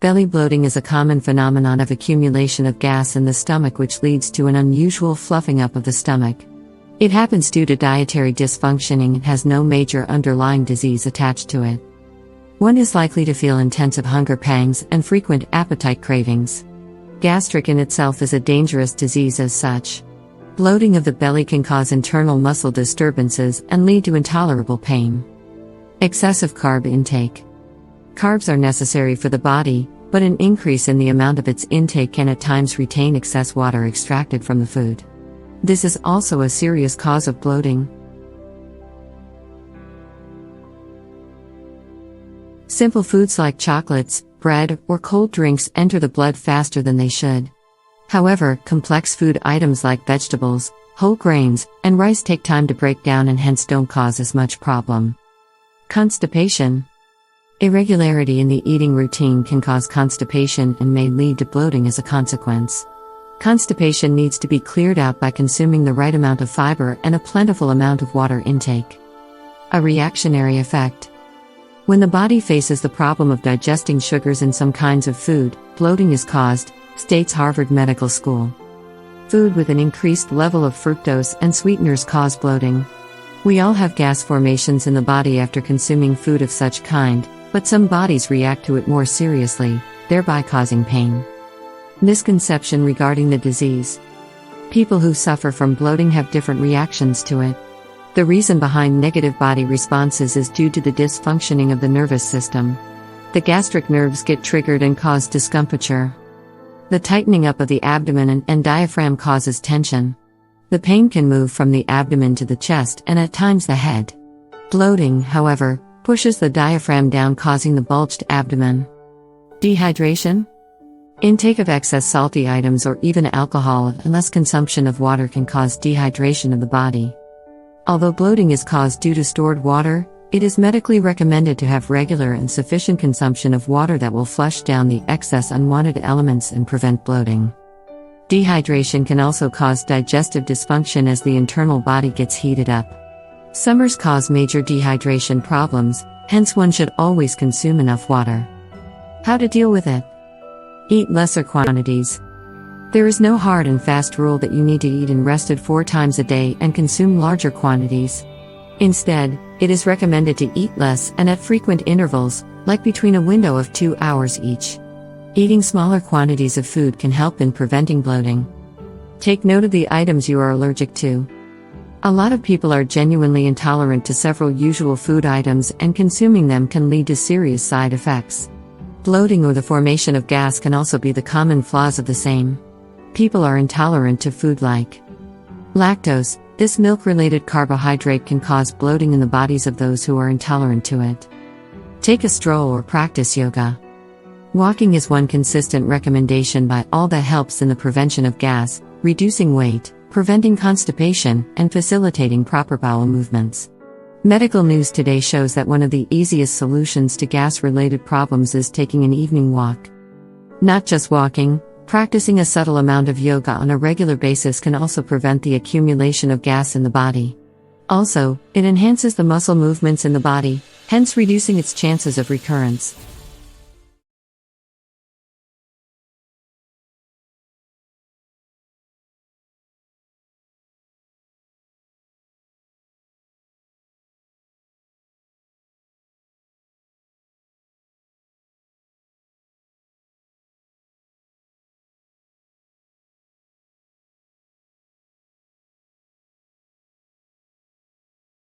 Belly bloating is a common phenomenon of accumulation of gas in the stomach which leads to an unusual fluffing up of the stomach. It happens due to dietary dysfunctioning and has no major underlying disease attached to it. One is likely to feel intensive hunger pangs and frequent appetite cravings. Gastric in itself is a dangerous disease as such. Bloating of the belly can cause internal muscle disturbances and lead to intolerable pain. Excessive carb intake. Carbs are necessary for the body, but an increase in the amount of its intake can at times retain excess water extracted from the food. This is also a serious cause of bloating. Simple foods like chocolates, bread, or cold drinks enter the blood faster than they should. However, complex food items like vegetables, whole grains, and rice take time to break down and hence don't cause as much problem. Constipation. Irregularity in the eating routine can cause constipation and may lead to bloating as a consequence. Constipation needs to be cleared out by consuming the right amount of fiber and a plentiful amount of water intake. A reactionary effect. When the body faces the problem of digesting sugars in some kinds of food, bloating is caused, states Harvard Medical School. Food with an increased level of fructose and sweeteners cause bloating. We all have gas formations in the body after consuming food of such kind, but some bodies react to it more seriously, thereby causing pain. Misconception regarding the disease. People who suffer from bloating have different reactions to it. The reason behind negative body responses is due to the dysfunctioning of the nervous system. The gastric nerves get triggered and cause discomfiture. The tightening up of the abdomen and diaphragm causes tension. The pain can move from the abdomen to the chest and at times the head. Bloating, however, pushes the diaphragm down, causing the bulged abdomen. Dehydration. Intake of excess salty items or even alcohol and less consumption of water can cause dehydration of the body. Although bloating is caused due to stored water, it is medically recommended to have regular and sufficient consumption of water that will flush down the excess unwanted elements and prevent bloating. Dehydration can also cause digestive dysfunction as the internal body gets heated up. Summers cause major dehydration problems, hence one should always consume enough water. How to deal with it? Eat lesser quantities. There is no hard and fast rule that you need to eat and rested 4 times a day and consume larger quantities. Instead, it is recommended to eat less and at frequent intervals, like between a window of 2 hours each. Eating smaller quantities of food can help in preventing bloating. Take note of the items you are allergic to. A lot of people are genuinely intolerant to several usual food items, and consuming them can lead to serious side effects. Bloating or the formation of gas can also be the common flaws of the same. People are intolerant to food like lactose. This milk-related carbohydrate can cause bloating in the bodies of those who are intolerant to it. Take a stroll or practice yoga. Walking is one consistent recommendation by all that helps in the prevention of gas, reducing weight, preventing constipation, and facilitating proper bowel movements. Medical news today shows that one of the easiest solutions to gas-related problems is taking an evening walk. Not just walking, practicing a subtle amount of yoga on a regular basis can also prevent the accumulation of gas in the body. Also, it enhances the muscle movements in the body, hence reducing its chances of recurrence.